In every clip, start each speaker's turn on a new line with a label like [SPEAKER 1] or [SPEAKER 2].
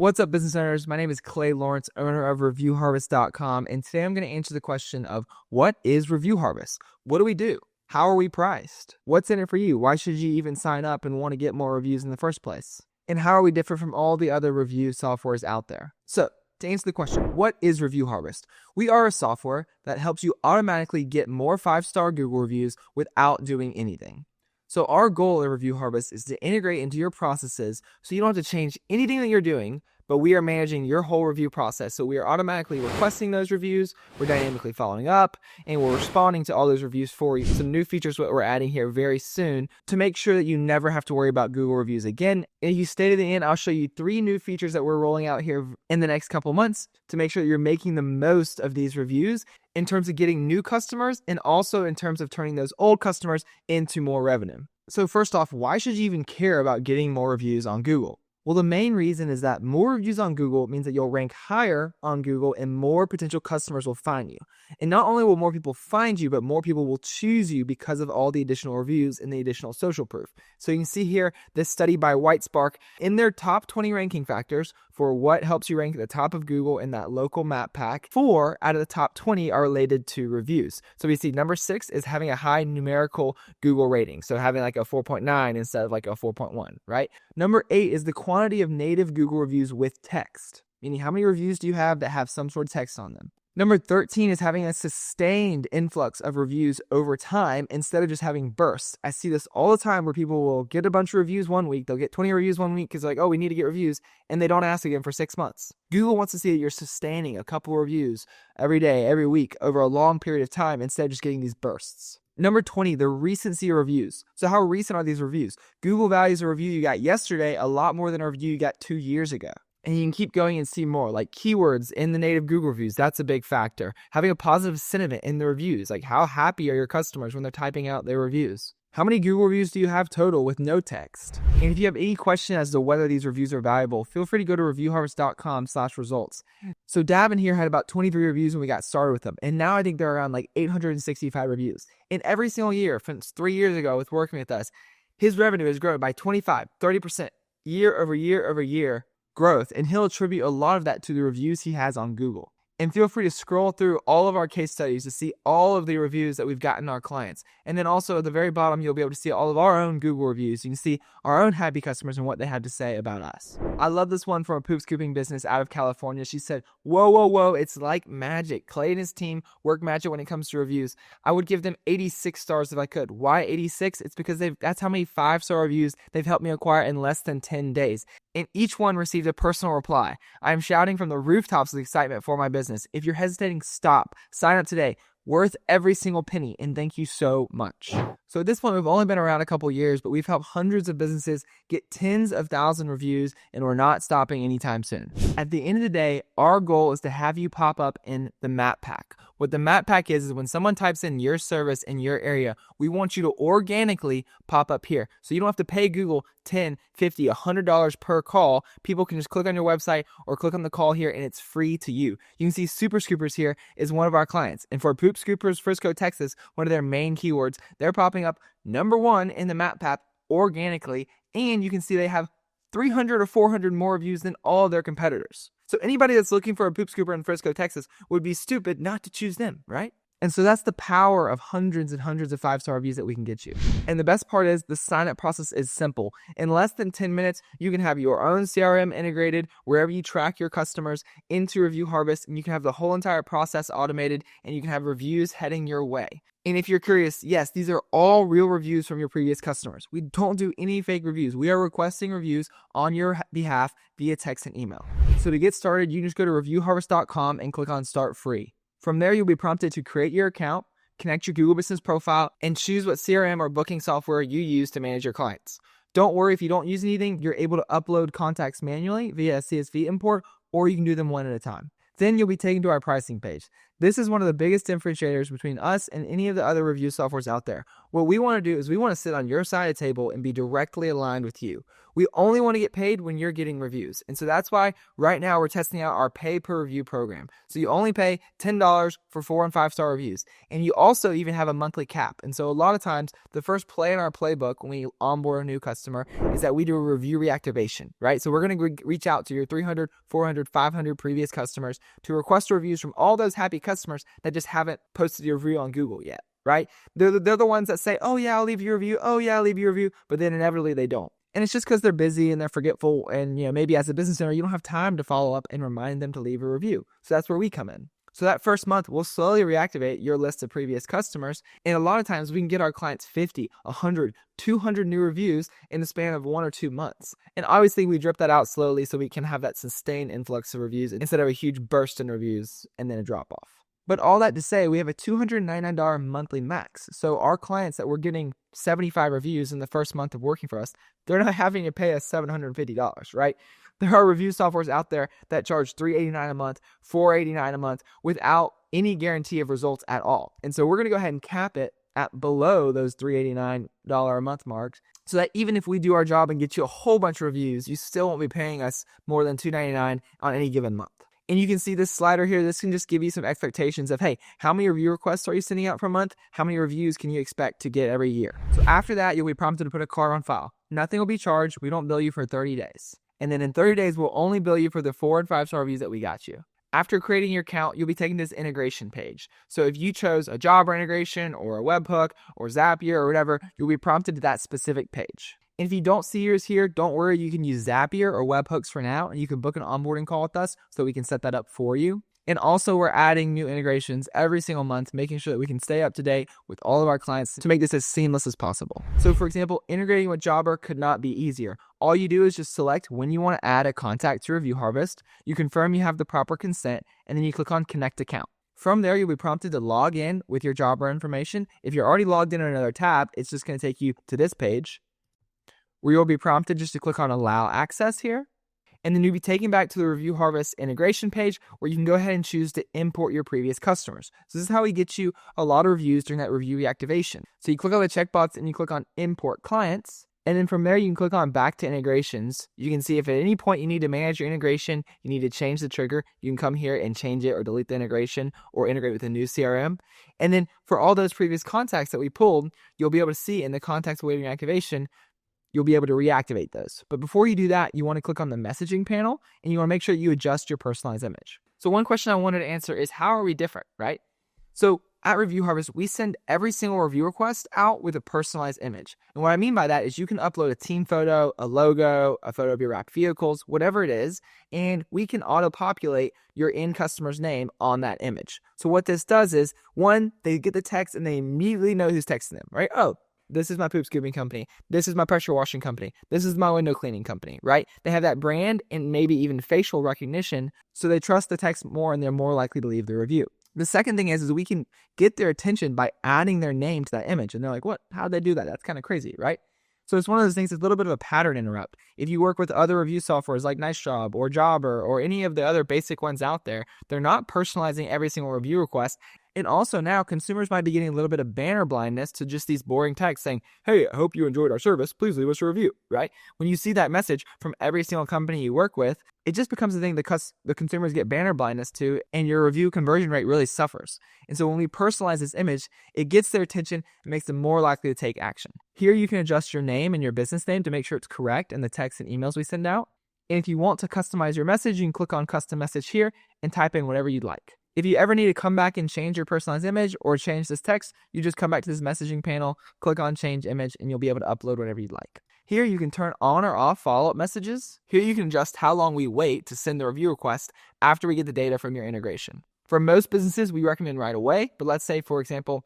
[SPEAKER 1] What's up, business owners? My name is Clay Lawrence, owner of ReviewHarvest.com, and today I'm going to answer the question of what is Review Harvest? What do we do? How are we priced? What's in it for you? Why should you even sign up and want to get more reviews in the first place? And how are we different from all the other review softwares out there? So, to answer the question, what is Review Harvest? We are a software that helps you automatically get more 5-star Google reviews without doing anything. So our goal at Review Harvest is to integrate into your processes so you don't have to change anything that you're doing, but we are managing your whole review process. So we are automatically requesting those reviews, we're dynamically following up, and we're responding to all those reviews for you. Some new features that we're adding here very soon to make sure that you never have to worry about Google reviews again. And if you stay to the end, I'll show you 3 new features that we're rolling out here in the next couple months to make sure that you're making the most of these reviews in terms of getting new customers and also in terms of turning those old customers into more revenue. So first off, why should you even care about getting more reviews on Google? Well, the main reason is that more reviews on Google means that you'll rank higher on Google and more potential customers will find you. And not only will more people find you, but more people will choose you because of all the additional reviews and the additional social proof. So you can see here this study by Whitespark in their top 20 ranking factors for what helps you rank at the top of Google in that local map pack. 4 out of the top 20 are related to reviews. So we see number 6 is having a high numerical Google rating. So having like a 4.9 instead of like a 4.1, right? Number 8 is the quantity of native Google reviews with text, meaning how many reviews do you have that have some sort of text on them? Number 13 is having a sustained influx of reviews over time instead of just having bursts. I see this all the time where people will get a bunch of reviews one week, they'll get 20 reviews one week because like, oh, we need to get reviews, and they don't ask again for 6 months. Google wants to see that you're sustaining a couple of reviews every day, every week, over a long period of time instead of just getting these bursts. Number 20, the recency of reviews. So how recent are these reviews? Google values a review you got yesterday a lot more than a review you got 2 years ago. And you can keep going and see more, like keywords in the native Google reviews. That's a big factor. Having a positive sentiment in the reviews, like how happy are your customers when they're typing out their reviews? How many Google reviews do you have total with no text? And if you have any question as to whether these reviews are valuable, feel free to go to reviewharvest.com/results. So Davin here had about 23 reviews when we got started with them. And now I think they're around like 865 reviews. And every single year, since 3 years ago with working with us, his revenue has grown by 25, 30% year over year over year growth. And he'll attribute a lot of that to the reviews he has on Google. And feel free to scroll through all of our case studies to see all of the reviews that we've gotten our clients. And then also at the very bottom, you'll be able to see all of our own Google reviews. You can see our own happy customers and what they had to say about us. I love this one from a poop scooping business out of California. She said, whoa, it's like magic. Clay and his team work magic when it comes to reviews. I would give them 86 stars if I could. Why 86? It's because that's how many 5-star reviews they've helped me acquire in less than 10 days. And each one received a personal reply. I am shouting from the rooftops of excitement for my business. If you're hesitating, stop. Sign up today. Worth every single penny, and thank you so much. So at this point, we've only been around a couple years, but we've helped hundreds of businesses get tens of thousands of reviews, and we're not stopping anytime soon. At the end of the day, our goal is to have you pop up in the map pack. What the map pack is when someone types in your service in your area, we want you to organically pop up here. So you don't have to pay Google $10, $50, $100 per call. People can just click on your website or click on the call here, and it's free to you. You can see Super Scoopers here is one of our clients. And for Poop Scoopers, Frisco, Texas, one of their main keywords, they're popping up number 1 in the map pack organically. And you can see they have 300 or 400 more reviews than all their competitors. So anybody that's looking for a poop scooper in Frisco, Texas would be stupid not to choose them, right? And so that's the power of hundreds and hundreds of 5-star reviews that we can get you. And the best part is the sign-up process is simple. In less than 10 minutes, you can have your own CRM integrated wherever you track your customers into Review Harvest, and you can have the whole entire process automated, and you can have reviews heading your way. And if you're curious, yes, these are all real reviews from your previous customers. We don't do any fake reviews. We are requesting reviews on your behalf via text and email. So to get started, you can just go to reviewharvest.com and click on Start Free. From there, you'll be prompted to create your account, connect your Google Business profile, and choose what CRM or booking software you use to manage your clients. Don't worry if you don't use anything, you're able to upload contacts manually via a CSV import, or you can do them one at a time. Then you'll be taken to our pricing page. This is one of the biggest differentiators between us and any of the other review softwares out there. What we want to do is we want to sit on your side of the table and be directly aligned with you. We only want to get paid when you're getting reviews. And so that's why right now we're testing out our pay per review program. So you only pay $10 for 4 and 5 star reviews. And you also even have a monthly cap. And so a lot of times the first play in our playbook when we onboard a new customer is that we do a review reactivation, right? So we're going to reach out to your 300, 400, 500 previous customers to request reviews from all those happy customers that just haven't posted your review on Google yet, right? They're the ones that say, oh yeah, I'll leave you a review. Oh yeah, I'll leave you a review. But then inevitably they don't. And it's just because they're busy and they're forgetful. And maybe as a business owner, you don't have time to follow up and remind them to leave a review. So that's where we come in. So that first month, we'll slowly reactivate your list of previous customers. And a lot of times we can get our clients 50, 100, 200 new reviews in the span of 1 or 2 months. And obviously we drip that out slowly so we can have that sustained influx of reviews instead of a huge burst in reviews and then a drop off. But all that to say, we have a $299 monthly max. So our clients that we're getting 75 reviews in the first month of working for us, they're not having to pay us $750, right? There are review softwares out there that charge $389 a month, $489 a month without any guarantee of results at all. And so we're going to go ahead and cap it at below those $389 a month marks so that even if we do our job and get you a whole bunch of reviews, you still won't be paying us more than $299 on any given month. And you can see this slider here. This can just give you some expectations of, hey, how many review requests are you sending out per month? How many reviews can you expect to get every year? So after that, you'll be prompted to put a card on file. Nothing will be charged. We don't bill you for 30 days. And then in 30 days, we'll only bill you for the 4 and 5 star reviews that we got you. After creating your account, you'll be taken to this integration page. So if you chose a Jobber integration or a webhook or Zapier or whatever, you'll be prompted to that specific page. And if you don't see yours here, don't worry. You can use Zapier or webhooks for now, and you can book an onboarding call with us so we can set that up for you. And also, we're adding new integrations every single month, making sure that we can stay up to date with all of our clients to make this as seamless as possible. So for example, integrating with Jobber could not be easier. All you do is just select when you want to add a contact to Review Harvest, you confirm you have the proper consent, and then you click on Connect Account. From there, you'll be prompted to log in with your Jobber information. If you're already logged in another tab, it's just going to take you to this page where you'll be prompted just to click on Allow Access here. And then you'll be taken back to the Review Harvest integration page where you can go ahead and choose to import your previous customers. So this is how we get you a lot of reviews during that review reactivation. So you click on the checkbox and you click on Import Clients. And then from there, you can click on Back to Integrations. You can see if at any point you need to manage your integration, you need to change the trigger, you can come here and change it or delete the integration or integrate with a new CRM. And then for all those previous contacts that we pulled, you'll be able to see in the contacts awaiting activation, you'll be able to reactivate those. But before you do that, you want to click on the messaging panel and you want to make sure you adjust your personalized image. So one question I wanted to answer is, how are we different, right? So at Review Harvest, we send every single review request out with a personalized image. And what I mean by that is you can upload a team photo, a logo, a photo of your wrapped vehicles, whatever it is, and we can auto-populate your end customer's name on that image. So what this does is, one, they get the text and they immediately know who's texting them, right? Oh, this is my poop scooping company. This is my pressure washing company. This is my window cleaning company, right? They have that brand and maybe even facial recognition, so they trust the text more and they're more likely to leave the review. The second thing is we can get their attention by adding their name to that image. And they're like, what? How'd they do that? That's kind of crazy, right? So it's one of those things, it's a little bit of a pattern interrupt. If you work with other review softwares like Nice Job or Jobber or any of the other basic ones out there, they're not personalizing every single review request. And also now consumers might be getting a little bit of banner blindness to just these boring texts saying, hey, I hope you enjoyed our service. Please leave us a review, right? When you see that message from every single company you work with, it just becomes a thing the consumers get banner blindness to, and your review conversion rate really suffers. And so when we personalize this image, it gets their attention and makes them more likely to take action. Here you can adjust your name and your business name to make sure it's correct in the texts and emails we send out. And if you want to customize your message, you can click on Custom Message here and type in whatever you'd like. If you ever need to come back and change your personalized image or change this text, you just come back to this messaging panel, click on Change Image, and you'll be able to upload whatever you'd like. Here you can turn on or off follow-up messages. Here you can adjust how long we wait to send the review request after we get the data from your integration. For most businesses, we recommend right away, but let's say, for example,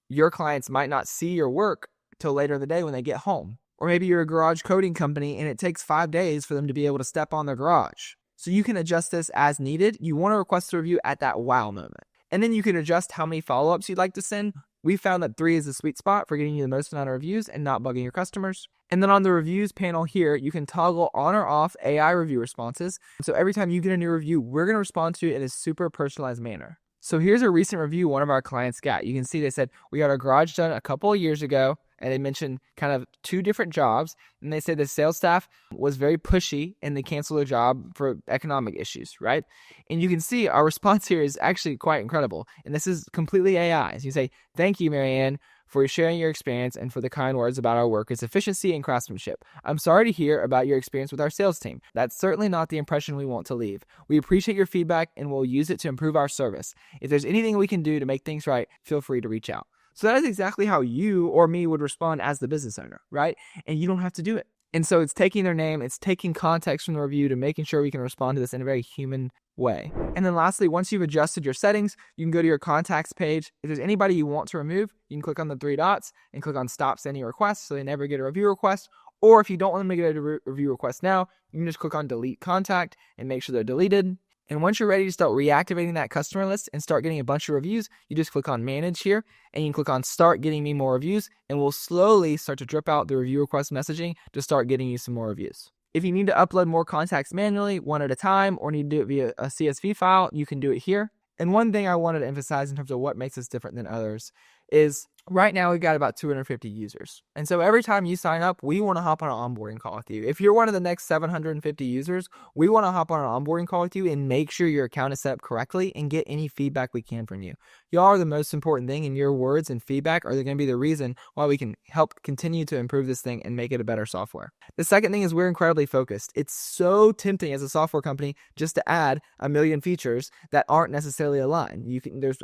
[SPEAKER 1] your clients might not see your work till later in the day when they get home. Or maybe you're a garage coating company and it takes 5 days for them to be able to step on their garage. So you can adjust this as needed. You want to request a review at that wow moment. And then you can adjust how many follow-ups you'd like to send. We found that 3 is the sweet spot for getting you the most amount of reviews and not bugging your customers. And then on the reviews panel here, you can toggle on or off AI review responses. So every time you get a new review, we're going to respond to it in a super personalized manner. So here's a recent review one of our clients got. You can see they said, we got our garage done a couple of years ago, and they mentioned kind of 2 different jobs. And they said the sales staff was very pushy and they canceled their job for economic issues, right? And you can see our response here is actually quite incredible. And this is completely AI. So you say, thank you, Marianne, for sharing your experience and for the kind words about our work, its efficiency and craftsmanship. I'm sorry to hear about your experience with our sales team. That's certainly not the impression we want to leave. We appreciate your feedback and we'll use it to improve our service. If there's anything we can do to make things right, feel free to reach out. So that is exactly how you or me would respond as the business owner, right? And you don't have to do it. And so it's taking their name, it's taking context from the review to making sure we can respond to this in a very human way. And then lastly, once you've adjusted your settings, you can go to your contacts page. If there's anybody you want to remove, you can click on the 3 dots and click on stop sending requests so they never get a review request. Or if you don't want them to get a review request now, you can just click on delete contact and make sure they're deleted. And once you're ready to start reactivating that customer list and start getting a bunch of reviews, you just click on manage here and you can click on start getting me more reviews, and we'll slowly start to drip out the review request messaging to start getting you some more reviews. If you need to upload more contacts manually, one at a time, or need to do it via a CSV file, you can do it here. And one thing I wanted to emphasize in terms of what makes us different than others is right now we've got about 250 users. And so every time you sign up, we want to hop on an onboarding call with you. If you're one of the next 750 users, we want to hop on an onboarding call with you and make sure your account is set up correctly and get any feedback we can from you. Y'all are the most important thing, and your words and feedback are going to be the reason why we can help continue to improve this thing and make it a better software. The second thing is we're incredibly focused. It's so tempting as a software company just to add a million features that aren't necessarily aligned.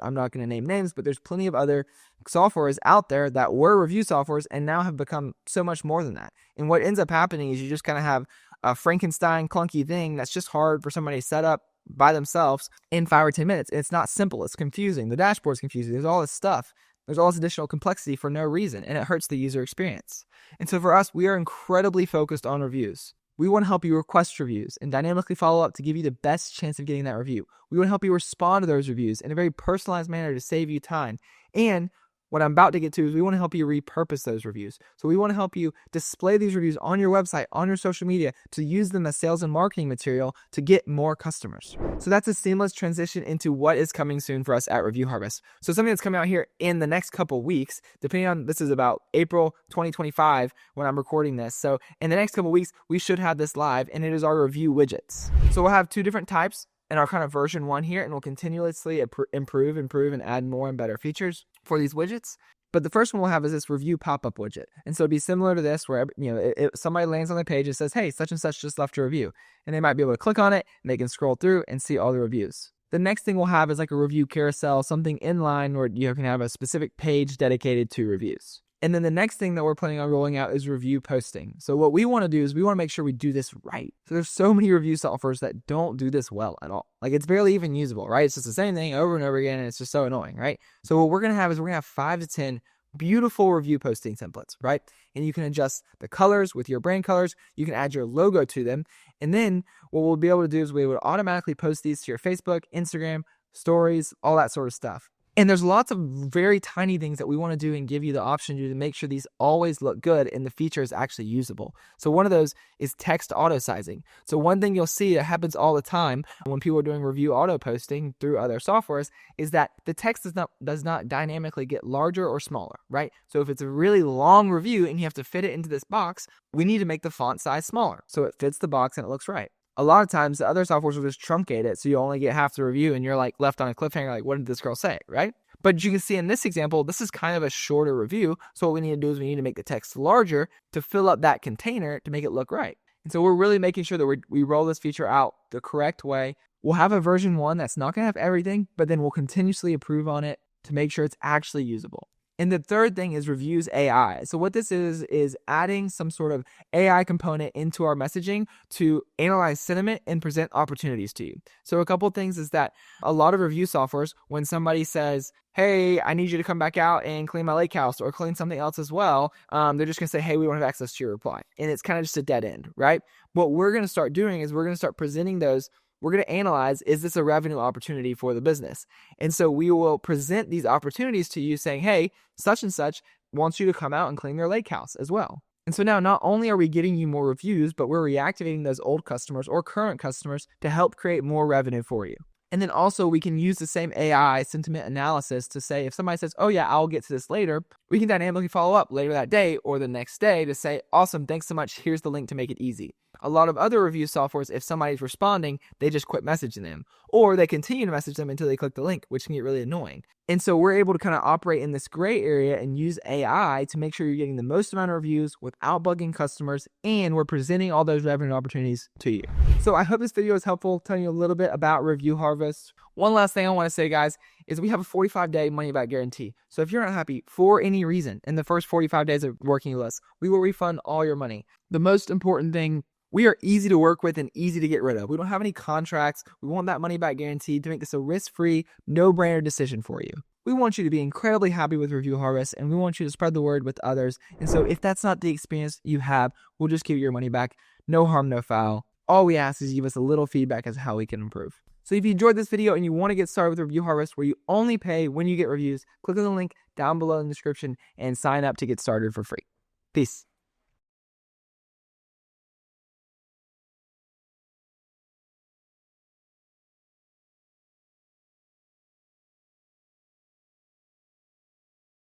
[SPEAKER 1] I'm not going to name names, but there's plenty of other softwares out there that were review softwares and now have become so much more than that. And what ends up happening is you just kind of have a Frankenstein clunky thing that's just hard for somebody to set up by themselves in 5 or 10 minutes. It's not simple. It's confusing. The dashboard's confusing. There's all this stuff. There's all this additional complexity for no reason, and it hurts the user experience. And so for us, we are incredibly focused on reviews. We want to help you request reviews and dynamically follow up to give you the best chance of getting that review. We want to help you respond to those reviews in a very personalized manner to save you time. And what I'm about to get to is we want to help you repurpose those reviews. So we want to help you display these reviews on your website, on your social media, to use them as sales and marketing material to get more customers. So that's a seamless transition into what is coming soon for us at Review Harvest. So something that's coming out here in the next couple weeks, depending on, this is about April 2025 when I'm recording this. So in the next couple weeks, we should have this live, and it is our review widgets. So we'll have 2 different types in our kind of version 1 here, and we'll continuously improve, and add more and better features for these widgets. But the first one we'll have is this review pop-up widget. And so it'd be similar to this where, if somebody lands on the page, it says, hey, such and such just left a review. And they might be able to click on it and they can scroll through and see all the reviews. The next thing we'll have is like a review carousel, something in line where you can have a specific page dedicated to reviews. And then the next thing that we're planning on rolling out is review posting. So what we want to do is we want to make sure we do this right. So there's so many review softwares that don't do this well at all. Like, it's barely even usable, right? It's just the same thing over and over again, and it's just so annoying, right? So what we're going to have is we're going to have 5 to 10 beautiful review posting templates, right? And you can adjust the colors with your brand colors. You can add your logo to them. And then what we'll be able to do is we would automatically post these to your Facebook, Instagram, stories, all that sort of stuff. And there's lots of very tiny things that we want to do and give you the option to make sure these always look good and the feature is actually usable. So one of those is text auto sizing. So one thing you'll see that happens all the time when people are doing review auto posting through other softwares is that the text does not dynamically get larger or smaller, right? So if it's a really long review and you have to fit it into this box, we need to make the font size smaller so it fits the box and it looks right. A lot of times the other softwares will just truncate it so you only get half the review and you're like left on a cliffhanger like, what did this girl say, right? But you can see in this example, this is kind of a shorter review. So what we need to do is we need to make the text larger to fill up that container to make it look right. And so we're really making sure that we roll this feature out the correct way. We'll have a version 1 that's not going to have everything, but then we'll continuously improve on it to make sure it's actually usable. And the third thing is reviews AI. So what this is adding some sort of AI component into our messaging to analyze sentiment and present opportunities to you. So a couple of things is that a lot of review softwares, when somebody says, hey, I need you to come back out and clean my lake house or clean something else as well, they're just going to say, hey, we don't have access to your reply. And it's kind of just a dead end, right? What we're going to start doing is we're going to start presenting those. We're going to analyze, is this a revenue opportunity for the business? And so we will present these opportunities to you saying, hey, such and such wants you to come out and clean their lake house as well. And so now not only are we getting you more reviews, but we're reactivating those old customers or current customers to help create more revenue for you. And then also we can use the same AI sentiment analysis to say, if somebody says, oh yeah, I'll get to this later, we can dynamically follow up later that day or the next day to say, awesome, thanks so much. Here's the link to make it easy. A lot of other review softwares, if somebody's responding, they just quit messaging them, or they continue to message them until they click the link, which can get really annoying. And so we're able to kind of operate in this gray area and use AI to make sure you're getting the most amount of reviews without bugging customers, and we're presenting all those revenue opportunities to you. So I hope this video is helpful, telling you a little bit about Review Harvest. One last thing I want to say, guys, is we have a 45-day money-back guarantee. So if you're not happy for any reason in the first 45 days of working with us, we will refund all your money. The most important thing, we are easy to work with and easy to get rid of. We don't have any contracts. We want that money back guaranteed to make this a risk-free, no-brainer decision for you. We want you to be incredibly happy with Review Harvest, and we want you to spread the word with others. And so if that's not the experience you have, we'll just give you your money back. No harm, no foul. All we ask is you give us a little feedback as to how we can improve. So if you enjoyed this video and you want to get started with Review Harvest, where you only pay when you get reviews, click on the link down below in the description and sign up to get started for free. Peace.